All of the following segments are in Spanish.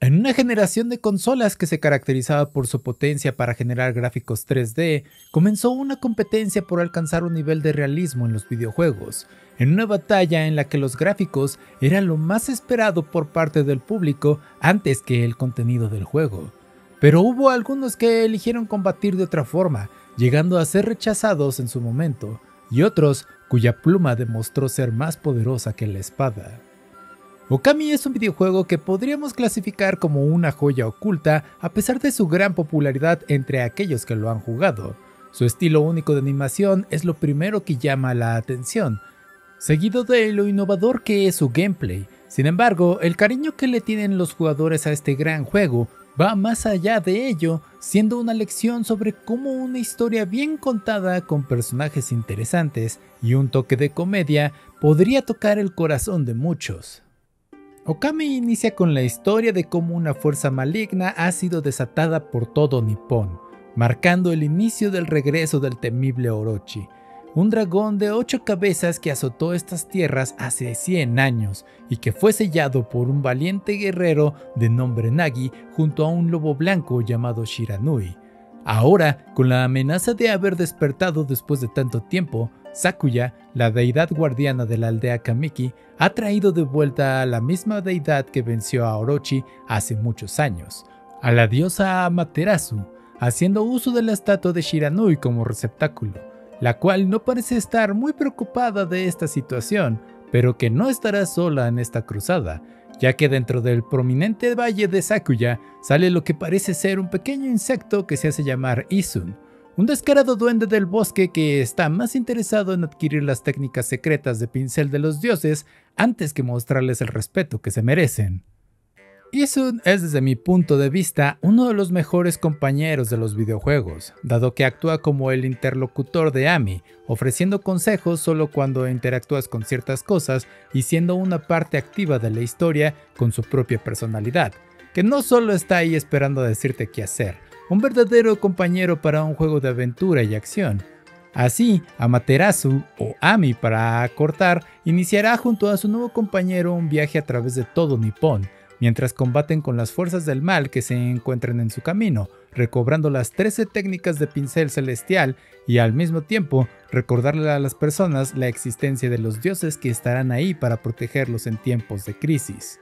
En una generación de consolas que se caracterizaba por su potencia para generar gráficos 3D, comenzó una competencia por alcanzar un nivel de realismo en los videojuegos, en una batalla en la que los gráficos eran lo más esperado por parte del público antes que el contenido del juego. Pero hubo algunos que eligieron combatir de otra forma, llegando a ser rechazados en su momento, y otros cuya pluma demostró ser más poderosa que la espada. Okami es un videojuego que podríamos clasificar como una joya oculta a pesar de su gran popularidad entre aquellos que lo han jugado. Su estilo único de animación es lo primero que llama la atención, seguido de lo innovador que es su gameplay. Sin embargo, el cariño que le tienen los jugadores a este gran juego va más allá de ello, siendo una lección sobre cómo una historia bien contada con personajes interesantes y un toque de comedia podría tocar el corazón de muchos. Okami inicia con la historia de cómo una fuerza maligna ha sido desatada por todo Nippon, marcando el inicio del regreso del temible Orochi, un dragón de 8 cabezas que azotó estas tierras hace 100 años y que fue sellado por un valiente guerrero de nombre Nagi junto a un lobo blanco llamado Shiranui. Ahora, con la amenaza de haber despertado después de tanto tiempo, Sakuya, la deidad guardiana de la aldea Kamiki, ha traído de vuelta a la misma deidad que venció a Orochi hace muchos años, a la diosa Amaterasu, haciendo uso de la estatua de Shiranui como receptáculo, la cual no parece estar muy preocupada de esta situación, pero que no estará sola en esta cruzada, ya que dentro del prominente valle de Sakuya sale lo que parece ser un pequeño insecto que se hace llamar Izun, un descarado duende del bosque que está más interesado en adquirir las técnicas secretas de pincel de los dioses antes que mostrarles el respeto que se merecen. Izun es, desde mi punto de vista, uno de los mejores compañeros de los videojuegos, dado que actúa como el interlocutor de Ami, ofreciendo consejos solo cuando interactúas con ciertas cosas y siendo una parte activa de la historia con su propia personalidad, que no solo está ahí esperando a decirte qué hacer, un verdadero compañero para un juego de aventura y acción. Así, Amaterasu, o Ami para acortar, iniciará junto a su nuevo compañero un viaje a través de todo Nippon, mientras combaten con las fuerzas del mal que se encuentran en su camino, recobrando las 13 técnicas de pincel celestial y al mismo tiempo recordarle a las personas la existencia de los dioses que estarán ahí para protegerlos en tiempos de crisis.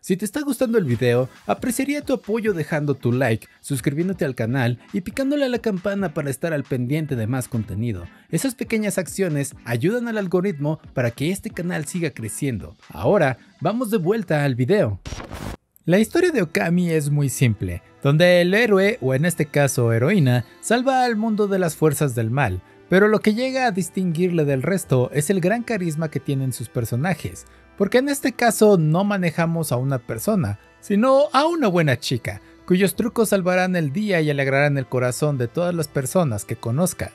Si te está gustando el video, apreciaría tu apoyo dejando tu like, suscribiéndote al canal y picándole a la campana para estar al pendiente de más contenido. Esas pequeñas acciones ayudan al algoritmo para que este canal siga creciendo. Ahora, vamos de vuelta al video. La historia de Okami es muy simple, donde el héroe, o en este caso heroína, salva al mundo de las fuerzas del mal. Pero lo que llega a distinguirle del resto es el gran carisma que tienen sus personajes, porque en este caso no manejamos a una persona, sino a una buena chica, cuyos trucos salvarán el día y alegrarán el corazón de todas las personas que conozca.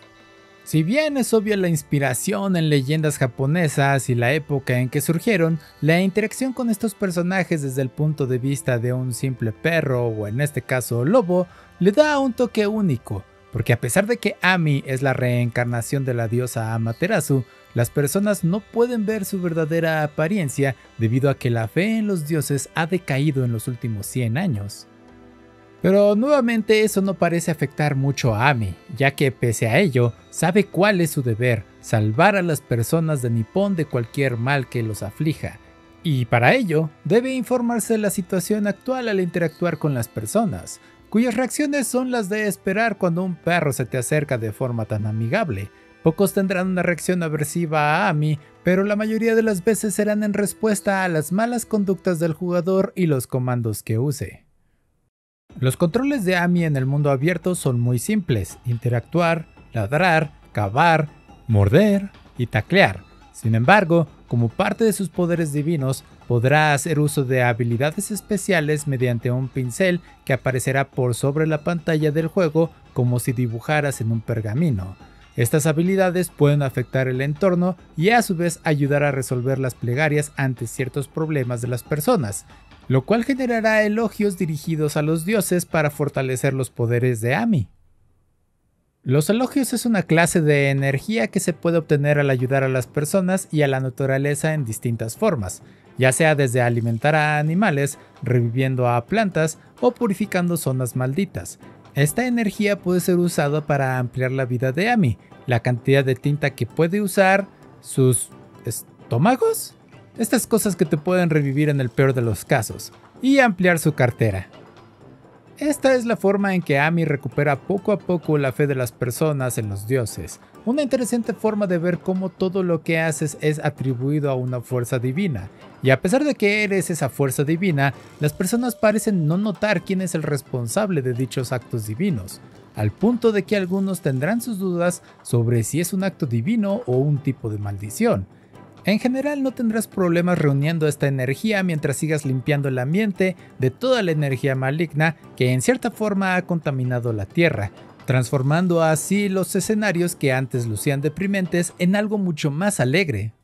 Si bien es obvia la inspiración en leyendas japonesas y la época en que surgieron, la interacción con estos personajes desde el punto de vista de un simple perro, o en este caso lobo, le da un toque único. Porque a pesar de que Ami es la reencarnación de la diosa Amaterasu, las personas no pueden ver su verdadera apariencia debido a que la fe en los dioses ha decaído en los últimos 100 años. Pero nuevamente eso no parece afectar mucho a Ami, ya que pese a ello, sabe cuál es su deber: salvar a las personas de Nippon de cualquier mal que los aflija. Y para ello, debe informarse de la situación actual al interactuar con las personas, cuyas reacciones son las de esperar cuando un perro se te acerca de forma tan amigable. Pocos tendrán una reacción aversiva a Ami, pero la mayoría de las veces serán en respuesta a las malas conductas del jugador y los comandos que use. Los controles de Ami en el mundo abierto son muy simples: interactuar, ladrar, cavar, morder y taclear. Sin embargo, como parte de sus poderes divinos, podrá hacer uso de habilidades especiales mediante un pincel que aparecerá por sobre la pantalla del juego como si dibujaras en un pergamino. Estas habilidades pueden afectar el entorno y a su vez ayudar a resolver las plegarias ante ciertos problemas de las personas, lo cual generará elogios dirigidos a los dioses para fortalecer los poderes de Ami. Los elogios es una clase de energía que se puede obtener al ayudar a las personas y a la naturaleza en distintas formas, ya sea desde alimentar a animales, reviviendo a plantas o purificando zonas malditas. Esta energía puede ser usada para ampliar la vida de Amy, la cantidad de tinta que puede usar, sus estómagos, estas cosas que te pueden revivir en el peor de los casos, y ampliar su cartera. Esta es la forma en que Amy recupera poco a poco la fe de las personas en los dioses, una interesante forma de ver cómo todo lo que haces es atribuido a una fuerza divina, y a pesar de que eres esa fuerza divina, las personas parecen no notar quién es el responsable de dichos actos divinos, al punto de que algunos tendrán sus dudas sobre si es un acto divino o un tipo de maldición. En general no tendrás problemas reuniendo esta energía mientras sigas limpiando el ambiente de toda la energía maligna que en cierta forma ha contaminado la Tierra, transformando así los escenarios que antes lucían deprimentes en algo mucho más alegre.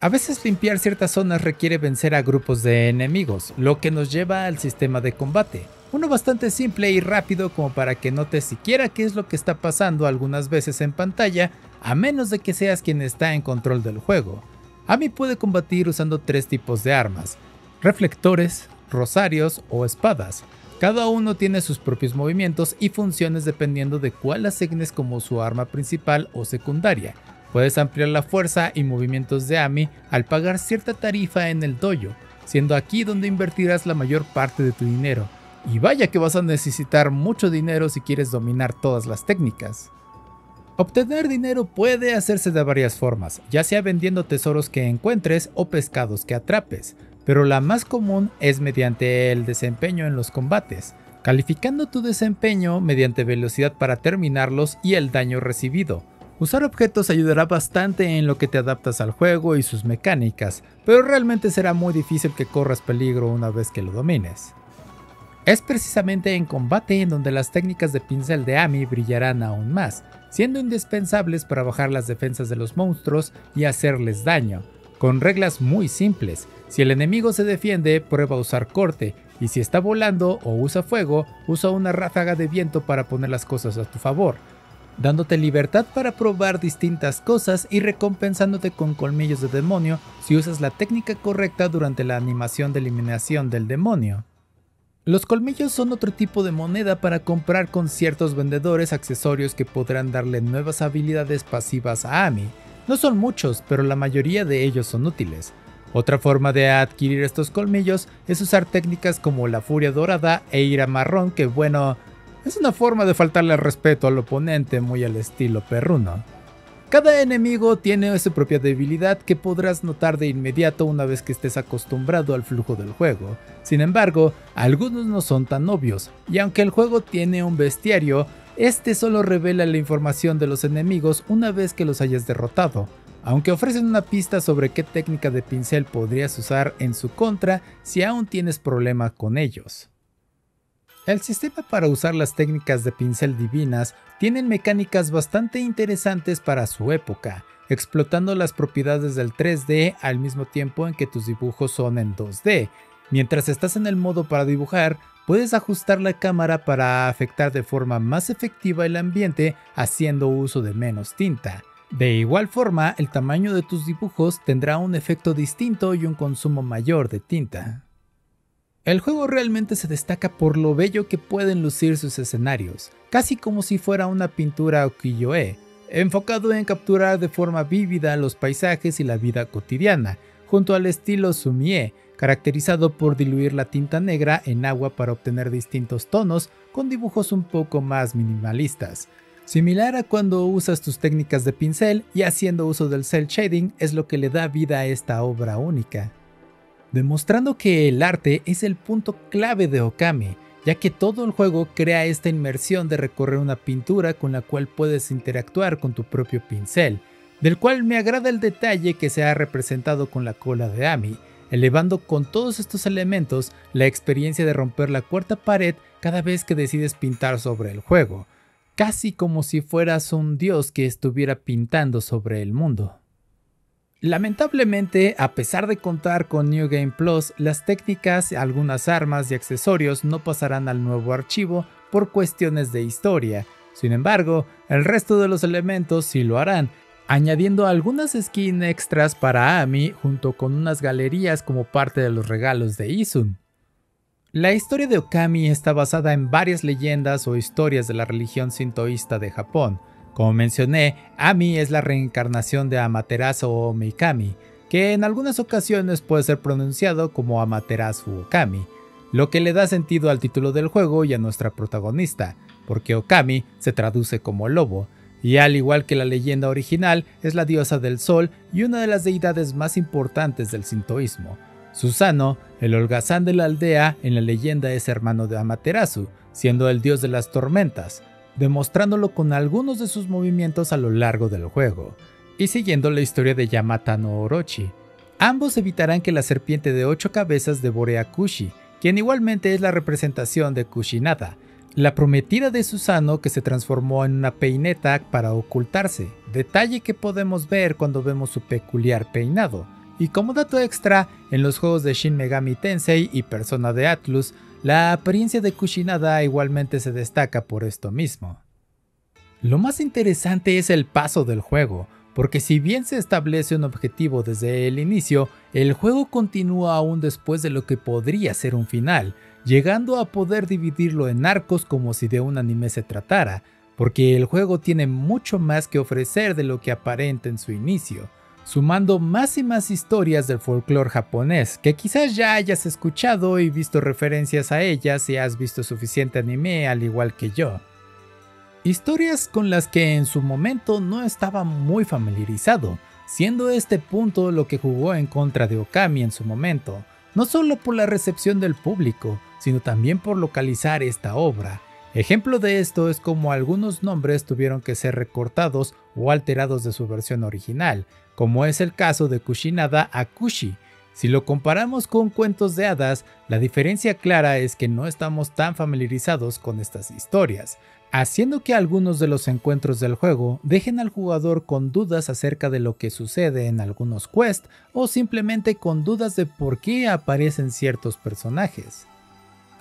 A veces limpiar ciertas zonas requiere vencer a grupos de enemigos, lo que nos lleva al sistema de combate. Uno bastante simple y rápido como para que notes siquiera qué es lo que está pasando algunas veces en pantalla, a menos de que seas quien está en control del juego. Amy puede combatir usando 3 tipos de armas: reflectores, rosarios o espadas. Cada uno tiene sus propios movimientos y funciones dependiendo de cuál asignes como su arma principal o secundaria. Puedes ampliar la fuerza y movimientos de Amy al pagar cierta tarifa en el dojo, siendo aquí donde invertirás la mayor parte de tu dinero. Y vaya que vas a necesitar mucho dinero si quieres dominar todas las técnicas. Obtener dinero puede hacerse de varias formas, ya sea vendiendo tesoros que encuentres o pescados que atrapes, pero la más común es mediante el desempeño en los combates, calificando tu desempeño mediante velocidad para terminarlos y el daño recibido. Usar objetos ayudará bastante en lo que te adaptas al juego y sus mecánicas, pero realmente será muy difícil que corras peligro una vez que lo domines. Es precisamente en combate en donde las técnicas de pincel de Amy brillarán aún más, siendo indispensables para bajar las defensas de los monstruos y hacerles daño, con reglas muy simples. Si el enemigo se defiende, prueba a usar corte, y si está volando o usa fuego, usa una ráfaga de viento para poner las cosas a tu favor, dándote libertad para probar distintas cosas y recompensándote con colmillos de demonio si usas la técnica correcta durante la animación de eliminación del demonio. Los colmillos son otro tipo de moneda para comprar con ciertos vendedores accesorios que podrán darle nuevas habilidades pasivas a Amy. No son muchos, pero la mayoría de ellos son útiles. Otra forma de adquirir estos colmillos es usar técnicas como la furia dorada e ira marrón, que bueno, es una forma de faltarle al respeto al oponente muy al estilo perruno. Cada enemigo tiene su propia debilidad que podrás notar de inmediato una vez que estés acostumbrado al flujo del juego. Sin embargo, algunos no son tan obvios, y aunque el juego tiene un bestiario, este solo revela la información de los enemigos una vez que los hayas derrotado, aunque ofrecen una pista sobre qué técnica de pincel podrías usar en su contra si aún tienes problemas con ellos. El sistema para usar las técnicas de pincel divinas tienen mecánicas bastante interesantes para su época, explotando las propiedades del 3D al mismo tiempo en que tus dibujos son en 2D. Mientras estás en el modo para dibujar, puedes ajustar la cámara para afectar de forma más efectiva el ambiente haciendo uso de menos tinta. De igual forma, el tamaño de tus dibujos tendrá un efecto distinto y un consumo mayor de tinta. El juego realmente se destaca por lo bello que pueden lucir sus escenarios, casi como si fuera una pintura ukiyo-e, enfocado en capturar de forma vívida los paisajes y la vida cotidiana, junto al estilo sumie, caracterizado por diluir la tinta negra en agua para obtener distintos tonos con dibujos un poco más minimalistas. Similar a cuando usas tus técnicas de pincel y haciendo uso del cel shading es lo que le da vida a esta obra única, demostrando que el arte es el punto clave de Okami, ya que todo el juego crea esta inmersión de recorrer una pintura con la cual puedes interactuar con tu propio pincel, del cual me agrada el detalle que se ha representado con la cola de Amy, elevando con todos estos elementos la experiencia de romper la cuarta pared cada vez que decides pintar sobre el juego, casi como si fueras un dios que estuviera pintando sobre el mundo. Lamentablemente, a pesar de contar con New Game Plus, las técnicas, algunas armas y accesorios no pasarán al nuevo archivo por cuestiones de historia, Sin embargo, el resto de los elementos sí lo harán, añadiendo algunas skins extras para Amy junto con unas galerías como parte de los regalos de Izun. La historia de Okami está basada en varias leyendas o historias de la religión sintoísta de Japón. Como mencioné, Amy es la reencarnación de Amaterasu o Mikami, que en algunas ocasiones puede ser pronunciado como Amaterasu Okami, lo que le da sentido al título del juego y a nuestra protagonista, porque Okami se traduce como lobo, y al igual que la leyenda original es la diosa del sol y una de las deidades más importantes del sintoísmo. Susano, el holgazán de la aldea, en la leyenda es hermano de Amaterasu, siendo el dios de las tormentas, demostrándolo con algunos de sus movimientos a lo largo del juego, y siguiendo la historia de Yamata no Orochi. Ambos evitarán que la serpiente de 8 cabezas devore a Kushi, quien igualmente es la representación de Kushinada, la prometida de Susano que se transformó en una peineta para ocultarse, detalle que podemos ver cuando vemos su peculiar peinado. Y como dato extra, en los juegos de Shin Megami Tensei y Persona de Atlus, la apariencia de Kushinada igualmente se destaca por esto mismo. Lo más interesante es el paso del juego, porque si bien se establece un objetivo desde el inicio, el juego continúa aún después de lo que podría ser un final, llegando a poder dividirlo en arcos como si de un anime se tratara, porque el juego tiene mucho más que ofrecer de lo que aparenta en su inicio, sumando más y más historias del folclore japonés, que quizás ya hayas escuchado y visto referencias a ellas si has visto suficiente anime al igual que yo. Historias con las que en su momento no estaba muy familiarizado, siendo este punto lo que jugó en contra de Okami en su momento, no solo por la recepción del público, sino también por localizar esta obra. Ejemplo de esto es como algunos nombres tuvieron que ser recortados o alterados de su versión original, como es el caso de Kushinada a Kushi. Si lo comparamos con cuentos de hadas, la diferencia clara es que no estamos tan familiarizados con estas historias, haciendo que algunos de los encuentros del juego dejen al jugador con dudas acerca de lo que sucede en algunos quests o simplemente con dudas de por qué aparecen ciertos personajes.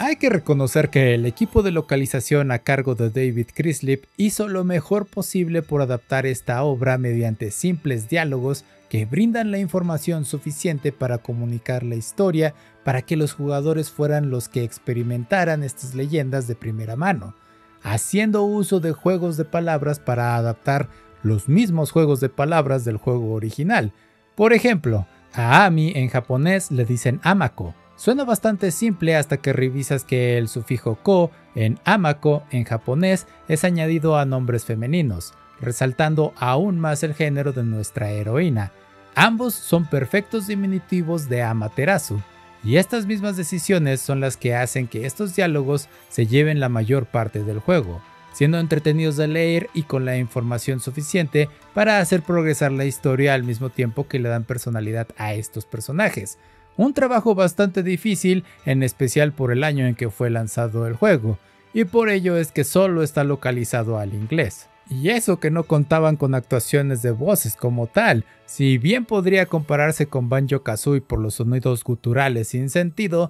Hay que reconocer que el equipo de localización a cargo de David Crislip hizo lo mejor posible por adaptar esta obra mediante simples diálogos que brindan la información suficiente para comunicar la historia para que los jugadores fueran los que experimentaran estas leyendas de primera mano, haciendo uso de juegos de palabras para adaptar los mismos juegos de palabras del juego original. Por ejemplo, a Ami en japonés le dicen Amako. Suena bastante simple hasta que revisas que el sufijo ko en Amako en japonés es añadido a nombres femeninos, resaltando aún más el género de nuestra heroína. Ambos son perfectos diminutivos de Amaterasu, y estas mismas decisiones son las que hacen que estos diálogos se lleven la mayor parte del juego, siendo entretenidos de leer y con la información suficiente para hacer progresar la historia al mismo tiempo que le dan personalidad a estos personajes. Un trabajo bastante difícil, en especial por el año en que fue lanzado el juego, y por ello es que solo está localizado al inglés. Y eso que no contaban con actuaciones de voces como tal, si bien podría compararse con Banjo-Kazooie por los sonidos guturales sin sentido,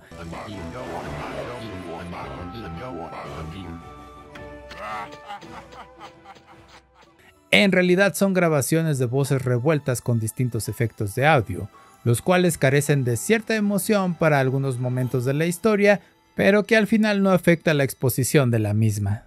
en realidad son grabaciones de voces revueltas con distintos efectos de audio, los cuales carecen de cierta emoción para algunos momentos de la historia, pero que al final no afecta la exposición de la misma.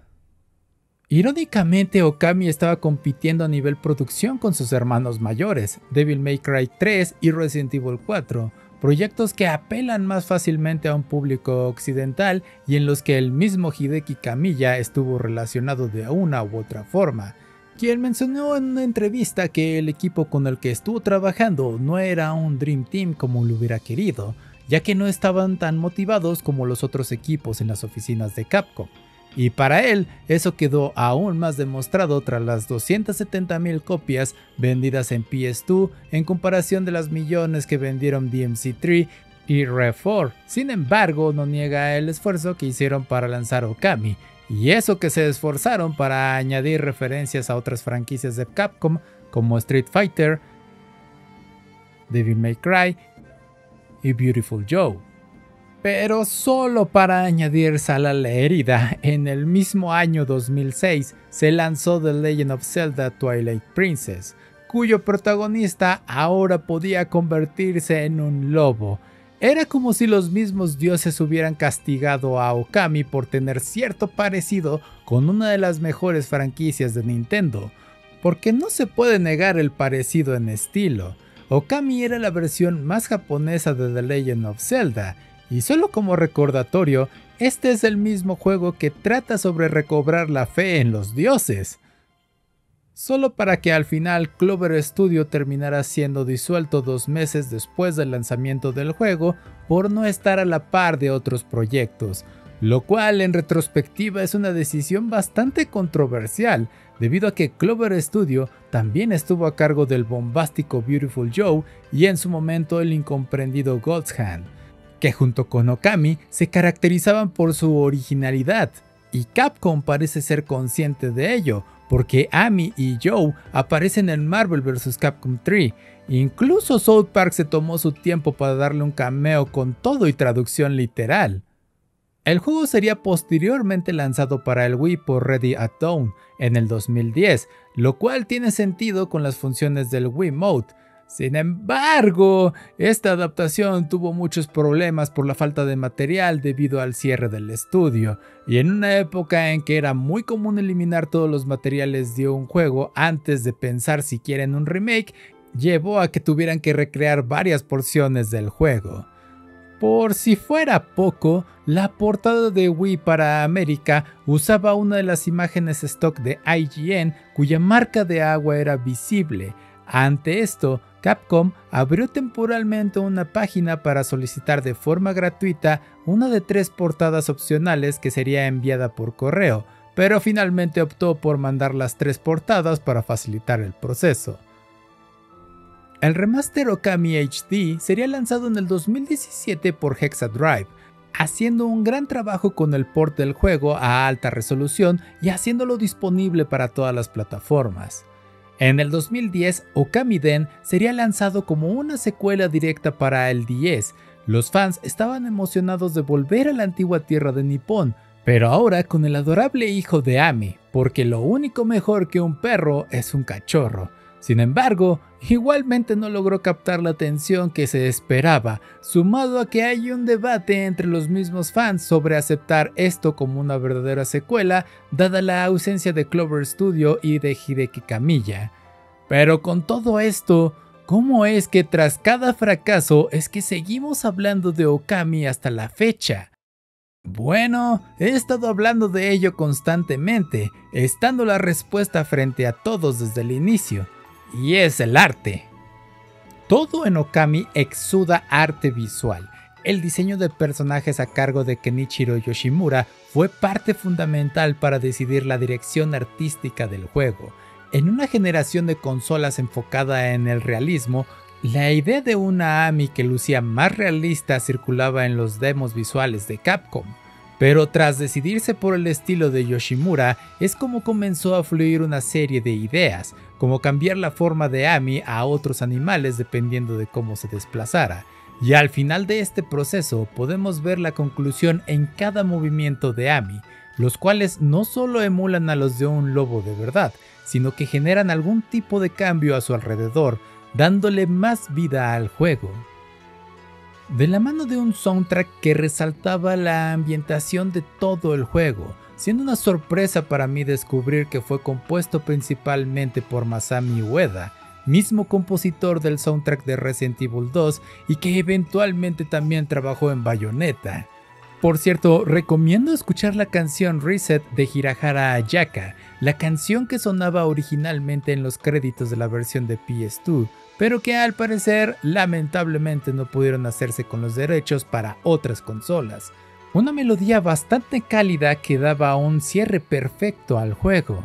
Irónicamente, Okami estaba compitiendo a nivel producción con sus hermanos mayores, Devil May Cry 3 y Resident Evil 4, proyectos que apelan más fácilmente a un público occidental y en los que el mismo Hideki Kamiya estuvo relacionado de una u otra forma, quien mencionó en una entrevista que el equipo con el que estuvo trabajando no era un Dream Team como lo hubiera querido, ya que no estaban tan motivados como los otros equipos en las oficinas de Capcom. Y para él, eso quedó aún más demostrado tras las 270,000 copias vendidas en PS2 en comparación de las millones que vendieron DMC3 y Rev4. Sin embargo, no niega el esfuerzo que hicieron para lanzar Okami, y eso que se esforzaron para añadir referencias a otras franquicias de Capcom como Street Fighter, Devil May Cry y Beautiful Joe. Pero solo para añadir sal a la herida, en el mismo año 2006 se lanzó The Legend of Zelda Twilight Princess, cuyo protagonista ahora podía convertirse en un lobo. Era como si los mismos dioses hubieran castigado a Okami por tener cierto parecido con una de las mejores franquicias de Nintendo, porque no se puede negar el parecido en estilo. Okami era la versión más japonesa de The Legend of Zelda, y solo como recordatorio, este es el mismo juego que trata sobre recobrar la fe en los dioses. Solo para que al final Clover Studio terminara siendo disuelto 2 meses después del lanzamiento del juego por no estar a la par de otros proyectos, lo cual en retrospectiva es una decisión bastante controversial, debido a que Clover Studio también estuvo a cargo del bombástico Beautiful Joe y en su momento el incomprendido God's Hand, que junto con Okami se caracterizaban por su originalidad, y Capcom parece ser consciente de ello, porque Amy y Joe aparecen en Marvel vs. Capcom 3. Incluso South Park se tomó su tiempo para darle un cameo con todo y traducción literal. El juego sería posteriormente lanzado para el Wii por Ready at Dawn en el 2010, lo cual tiene sentido con las funciones del Wiimote. Sin embargo, esta adaptación tuvo muchos problemas por la falta de material debido al cierre del estudio, y en una época en que era muy común eliminar todos los materiales de un juego antes de pensar siquiera en un remake, llevó a que tuvieran que recrear varias porciones del juego. Por si fuera poco, la portada de Wii para América usaba una de las imágenes stock de IGN cuya marca de agua era visible. Ante esto, Capcom abrió temporalmente una página para solicitar de forma gratuita una de 3 portadas opcionales que sería enviada por correo, pero finalmente optó por mandar las 3 portadas para facilitar el proceso. El remaster Okami HD sería lanzado en el 2017 por Hexadrive, haciendo un gran trabajo con el port del juego a alta resolución y haciéndolo disponible para todas las plataformas. En el 2010, Okami Den sería lanzado como una secuela directa para el 10. Los fans estaban emocionados de volver a la antigua tierra de Nippon, pero ahora con el adorable hijo de Ami, porque lo único mejor que un perro es un cachorro. Sin embargo, igualmente no logró captar la atención que se esperaba, sumado a que hay un debate entre los mismos fans sobre aceptar esto como una verdadera secuela, dada la ausencia de Clover Studio y de Hideki Kamiya. Pero con todo esto, ¿cómo es que tras cada fracaso es que seguimos hablando de Okami hasta la fecha? Bueno, he estado hablando de ello constantemente, estando la respuesta frente a todos desde el inicio. Y es el arte. Todo en Okami exuda arte visual. El diseño de personajes a cargo de Kenichiro Yoshimura fue parte fundamental para decidir la dirección artística del juego. En una generación de consolas enfocada en el realismo, la idea de una Amy que lucía más realista circulaba en los demos visuales de Capcom. Pero tras decidirse por el estilo de Yoshimura, es como comenzó a fluir una serie de ideas, como cambiar la forma de Amy a otros animales dependiendo de cómo se desplazara. Y al final de este proceso podemos ver la conclusión en cada movimiento de Amy, los cuales no solo emulan a los de un lobo de verdad, sino que generan algún tipo de cambio a su alrededor, dándole más vida al juego. De la mano de un soundtrack que resaltaba la ambientación de todo el juego, siendo una sorpresa para mí descubrir que fue compuesto principalmente por Masami Ueda, mismo compositor del soundtrack de Resident Evil 2 y que eventualmente también trabajó en Bayonetta. Por cierto, recomiendo escuchar la canción Reset de Hirahara Ayaka, la canción que sonaba originalmente en los créditos de la versión de PS2, pero que al parecer lamentablemente no pudieron hacerse con los derechos para otras consolas. Una melodía bastante cálida que daba un cierre perfecto al juego.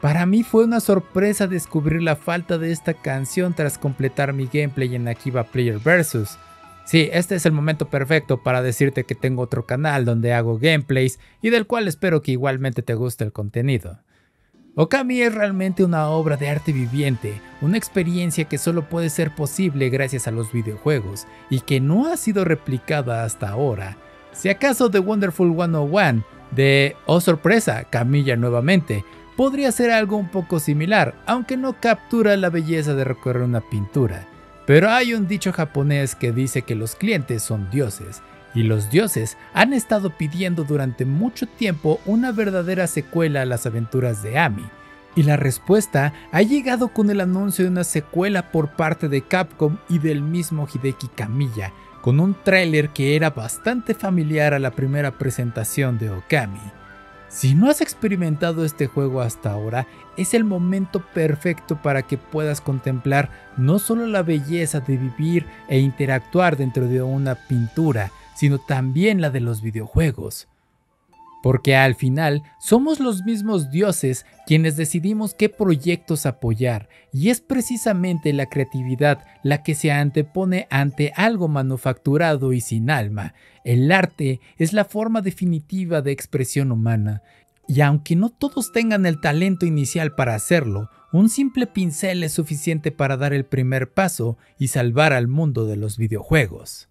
Para mí fue una sorpresa descubrir la falta de esta canción tras completar mi gameplay en Akiba Player Versus. Sí, este es el momento perfecto para decirte que tengo otro canal donde hago gameplays y del cual espero que igualmente te guste el contenido. Okami es realmente una obra de arte viviente, una experiencia que solo puede ser posible gracias a los videojuegos y que no ha sido replicada hasta ahora. Si acaso The Wonderful 101 de, oh sorpresa, Camilla nuevamente, podría ser algo un poco similar, aunque no captura la belleza de recorrer una pintura. Pero hay un dicho japonés que dice que los clientes son dioses, y los dioses han estado pidiendo durante mucho tiempo una verdadera secuela a las aventuras de Amy. Y la respuesta ha llegado con el anuncio de una secuela por parte de Capcom y del mismo Hideki Kamiya, con un tráiler que era bastante familiar a la primera presentación de Okami. Si no has experimentado este juego hasta ahora, es el momento perfecto para que puedas contemplar no solo la belleza de vivir e interactuar dentro de una pintura, sino también la de los videojuegos. Porque al final somos los mismos dioses quienes decidimos qué proyectos apoyar, y es precisamente la creatividad la que se antepone ante algo manufacturado y sin alma. El arte es la forma definitiva de expresión humana, y aunque no todos tengan el talento inicial para hacerlo, un simple pincel es suficiente para dar el primer paso y salvar al mundo de los videojuegos.